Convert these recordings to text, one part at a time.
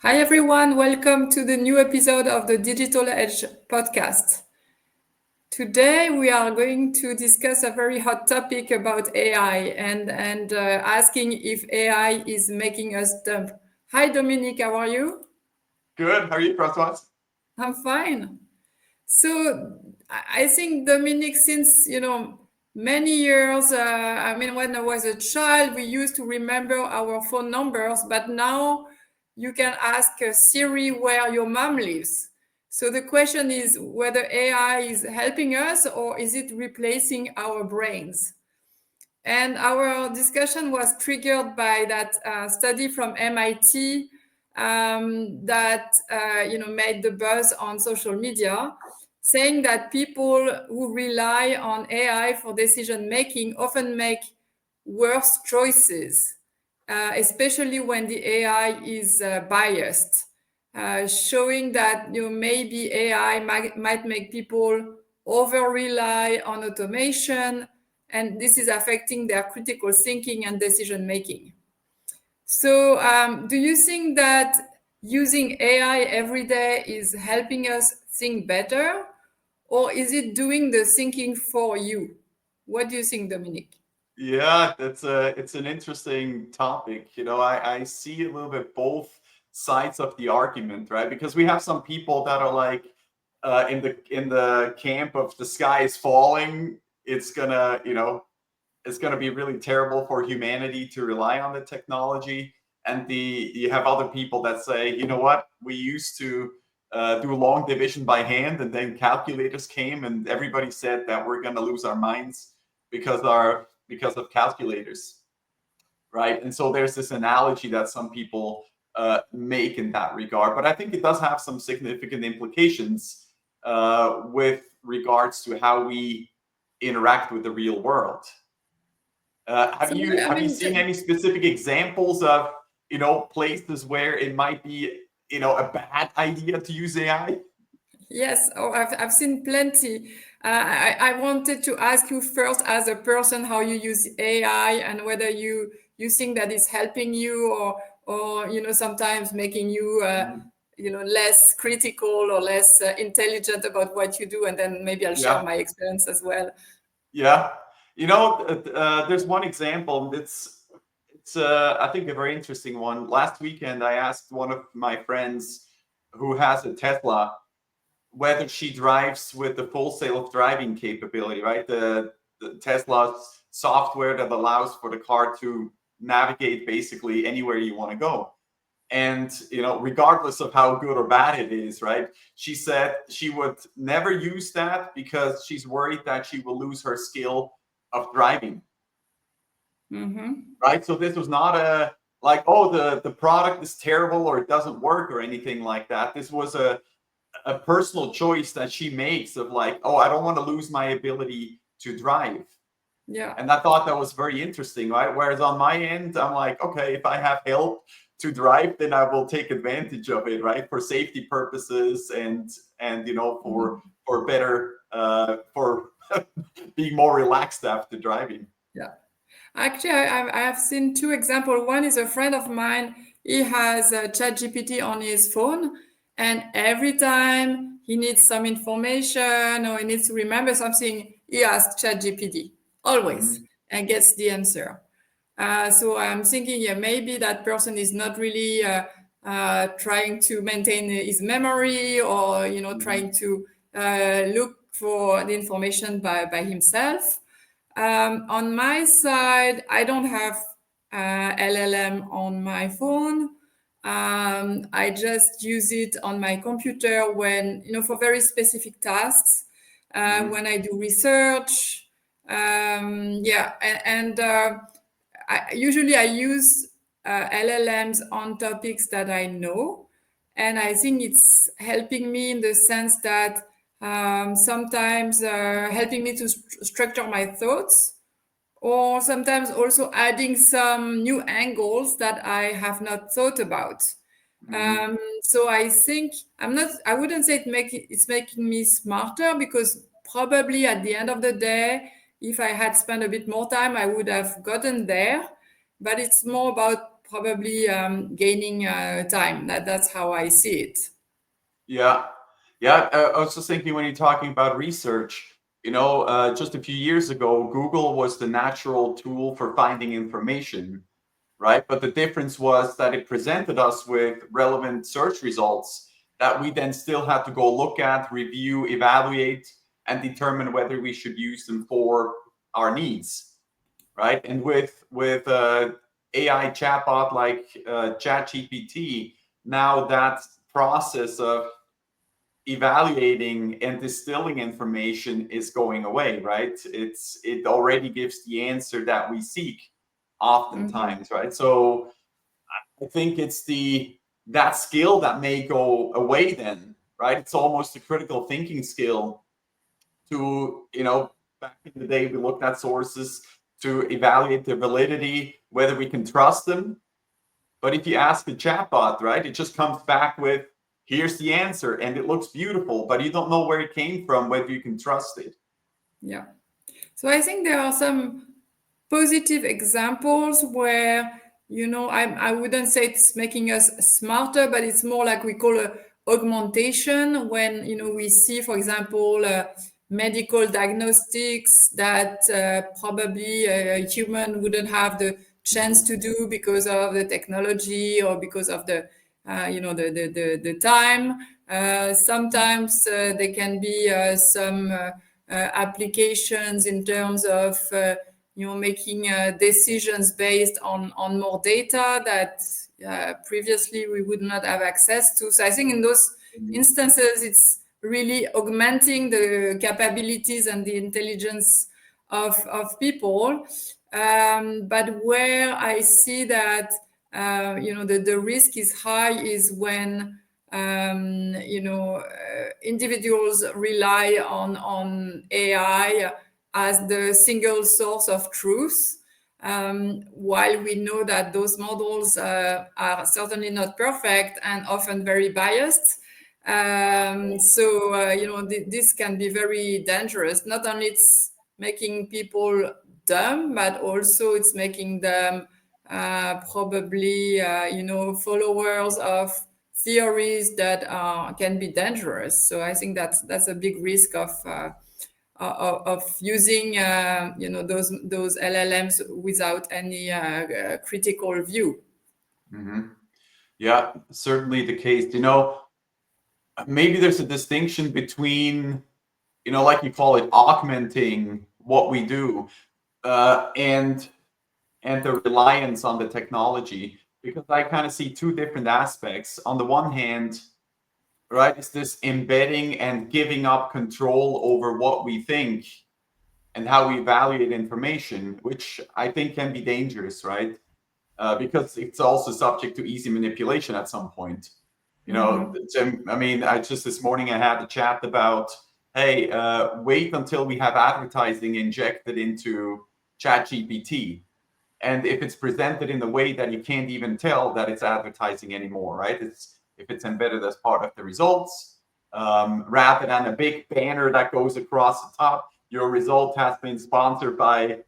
Hi, everyone. Welcome to the new episode of the Digital Edge podcast. Today, we are going to discuss a very hot topic about AI and asking if AI is making us dumb. Hi, Dominic. How are you? Good. How are you, Francois? I'm fine. So I think Dominic, since many years, when I was a child, we used to remember our phone numbers, but now you can ask Siri where your mom lives. So the question is whether AI is helping us or is it replacing our brains? And our discussion was triggered by that study from MIT that made the buzz on social media, saying that people who rely on AI for decision making often make worse choices, especially when the AI is biased, showing that maybe AI might make people over rely on automation, and this is affecting their critical thinking and decision making. So, do you think that using AI every day is helping us think better, or is it doing the thinking for you? What do you think, Dominic? Yeah, it's an interesting topic. I see a little bit both sides of the argument, right? Because we have some people that are like in the camp of the sky is falling. It's gonna be really terrible for humanity to rely on the technology. And you have other people that say, you know what, we used to do long division by hand, and then calculators came, and everybody said that we're gonna lose our minds because of calculators, right? And so there's this analogy that some people make in that regard, but I think it does have some significant implications with regards to how we interact with the real world. Have So, you I have you mean, seen any specific examples of places where it might be a bad idea to use AI? yes, I've seen plenty. I wanted to ask you first, as a person, how you use AI and whether you think that it's helping you or sometimes making you Mhm. less critical or less intelligent about what you do, and then maybe I'll share Yeah, my experience as well. yeah. There's one example. It's I think a very interesting one. Last weekend, I asked one of my friends who has a Tesla whether she drives with the full self-driving capability, right? The Tesla software that allows for the car to navigate basically anywhere you want to go. And regardless of how good or bad it is, right? She said she would never use that because she's worried that she will lose her skill of driving, Mm-hmm. right? So this was not a like, oh, the product is terrible or it doesn't work or anything like that. This was a personal choice that she makes of like, oh, I don't want to lose my ability to drive. Yeah. And I thought that was very interesting, right? Whereas on my end, I'm like, okay, if I have help to drive, then I will take advantage of it, right? For safety purposes and Mhm. for better for being more relaxed after driving. Yeah. Actually, I have seen two examples. One is a friend of mine. He has a ChatGPT on his phone, and every time he needs some information or he needs to remember something, he asks ChatGPT always Mhm. and gets the answer. So I'm thinking, yeah, maybe that person is not really trying to maintain his memory or Mhm. trying to look for the information by himself. On my side, I don't have LLM on my phone. I just use it on my computer when, for very specific tasks, Mhm. when I do research. Yeah, usually I use LLMs on topics that I know, and I think it's helping me in the sense that sometimes helping me to structure my thoughts, or sometimes also adding some new angles that I have not thought about. Mhm. So I think I wouldn't say it's making me smarter, because probably at the end of the day, if I had spent a bit more time, I would have gotten there. But it's more about probably gaining time. That's how I see it. Yeah, yeah. I was just thinking when you're talking about research, just a few years ago, Google was the natural tool for finding information, right? But the difference was that it presented us with relevant search results that we then still had to go look at, review, evaluate, and determine whether we should use them for our needs, right? And with AI chatbot like ChatGPT, now that process of evaluating and distilling information is going away, right? It already gives the answer that we seek oftentimes, right? So I think it's that skill that may go away then, right? It's almost a critical thinking skill to, back in the day we looked at sources to evaluate their validity, whether we can trust them. But if you ask the chatbot, right, it just comes back with, here's the answer, and it looks beautiful, but you don't know where it came from, whether you can trust it. Yeah. So I think there are some positive examples where, I wouldn't say it's making us smarter, but it's more like we call a augmentation when, we see, for example, medical diagnostics that probably a human wouldn't have the chance to do because of the technology or because of the time. Sometimes there can be some applications in terms of making decisions based on more data that previously we would not have access to. So I think in those instances, it's really augmenting the capabilities and the intelligence of people. But where I see that the risk is high is when individuals rely on AI as the single source of truth. While we know that those models are certainly not perfect and often very biased. This can be very dangerous. Not only it's making people dumb, but also it's making them probably, followers of theories that can be dangerous. So I think that's a big risk of using those LLMs without any critical view. Mm-hmm. Yeah, certainly the case. Maybe there's a distinction between, like you call it, augmenting what we do, and the reliance on the technology, because I kind of see two different aspects. On the one hand, right, it's this embedding and giving up control over what we think and how we evaluate information, which I think can be dangerous, right? Because it's also subject to easy manipulation at some point. I mean, this morning I had a chat about, hey, wait until we have advertising injected into ChatGPT. And if it's presented in a way that you can't even tell that it's advertising anymore, right? If it's embedded as part of the results, rather than a big banner that goes across the top, your result has been sponsored by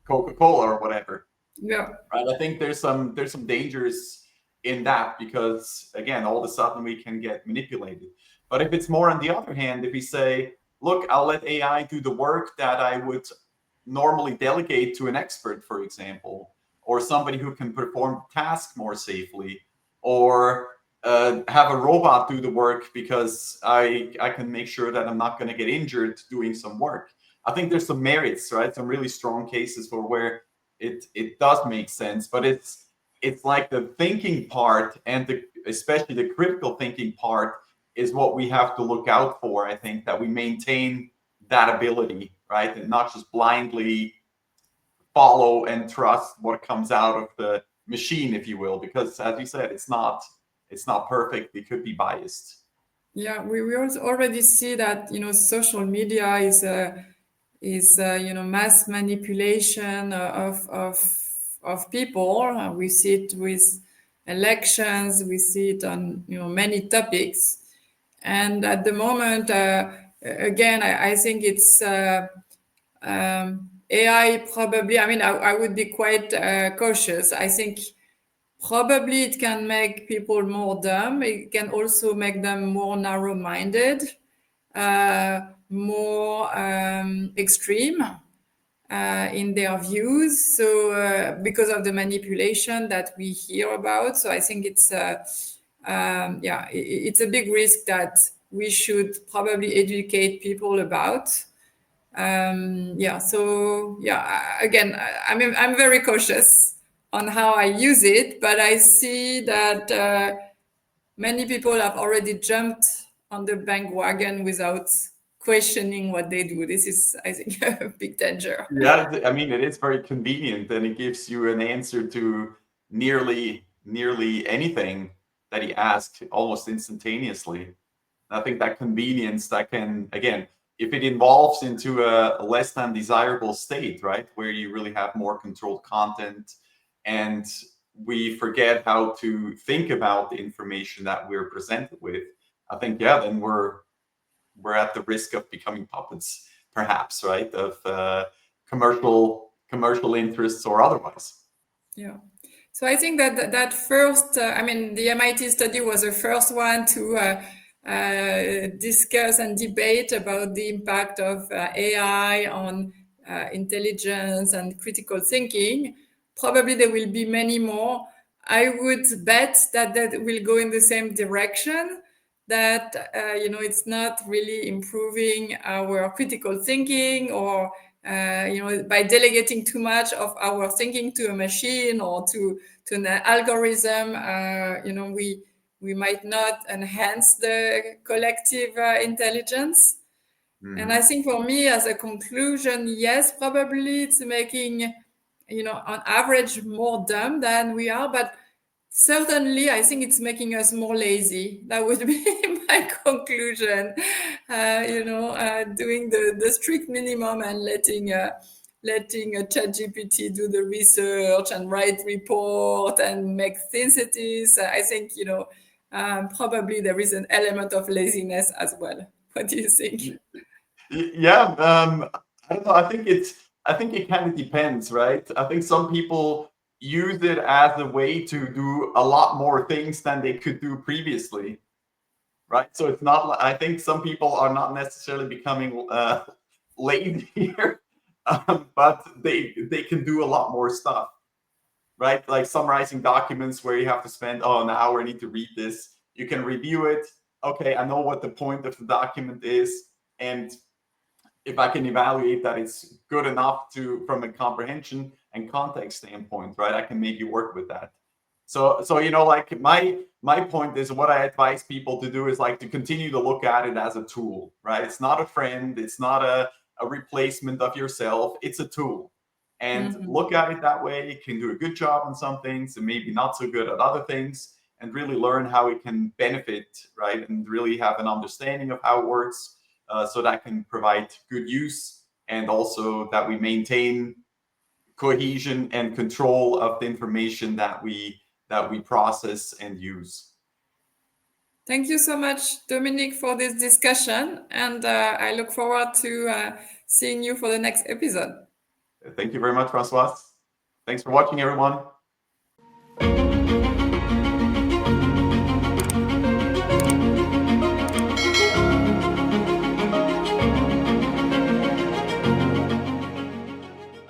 Coca-Cola or whatever. Yeah. Right. I think there's some dangers in that, because again, all of a sudden we can get manipulated. But if it's more on the other hand, if we say, look, I'll let AI do the work that I would normally delegate to an expert, for example, or somebody who can perform tasks more safely, or have a robot do the work because I can make sure that I'm not going to get injured doing some work. I think there's some merits, right? Some really strong cases for where it does make sense, but it's like the thinking part, and especially the critical thinking part is what we have to look out for. I think that we maintain that ability, right, and not just blindly follow and trust what comes out of the machine, if you will, because as you said, it's not perfect. It could be biased. Yeah, we also already see that social media is mass manipulation of people. We see it with elections. We see it on many topics. And at the moment, again, I think it's AI probably. I mean, I would be quite cautious. I think Probably it can make people more dumb. It can also make them more narrow-minded, more extreme in their views. So because of the manipulation that we hear about, so I think it's it's a big risk that we should probably educate people about. Again, I'm very cautious on how I use it, but I see that many people have already jumped on the bandwagon without questioning what they do. This is, I think, a big danger. Yeah, I mean, it is very convenient, and it gives you an answer to nearly anything that he asked almost instantaneously. I think that convenience that can, again, if it evolves into a less than desirable state, right, where you really have more controlled content, and we forget how to think about the information that we're presented with, I think, yeah, then we're at the risk of becoming puppets, perhaps, right, of commercial interests or otherwise. Yeah. So I think that first, the MIT study was the first one to discuss and debate about the impact of AI on intelligence and critical thinking. Probably there will be many more. I would bet that will go in the same direction. That it's not really improving our critical thinking, or by delegating too much of our thinking to a machine or to an algorithm, we might not enhance the collective intelligence. And I think for me, as a conclusion, yes, probably it's making, on average, more dumb than we are, but certainly I think it's making us more lazy. That would be my conclusion. Doing the strict minimum and letting a ChatGPT do the research and write report and make synthesis. I think probably there is an element of laziness as well. What do you think? Yeah, I don't know. I think it kind of depends, right? I think some people use it as a way to do a lot more things than they could do previously, right? So it's not. I think some people are not necessarily becoming lazier, but they can do a lot more stuff, right? Like summarizing documents where you have to spend an hour. I need to read this. You can review it. Okay, I know what the point of the document is, and if I can evaluate that it's good enough from a comprehension and context standpoint, right? I can maybe work with that. So like my point is, what I advise people to do is like to continue to look at it as a tool, right? It's not a friend, it's not a replacement of yourself, it's a tool. And look at it that way. It can do a good job on some things and maybe not so good at other things, and really learn how it can benefit, right? And really have an understanding of how it works. So that can provide good use, and also that we maintain cohesion and control of the information that we process and use. Thank you so much, Dominik, for this discussion, and I look forward to seeing you for the next episode. Thank you very much, Francois. Thanks for watching, everyone.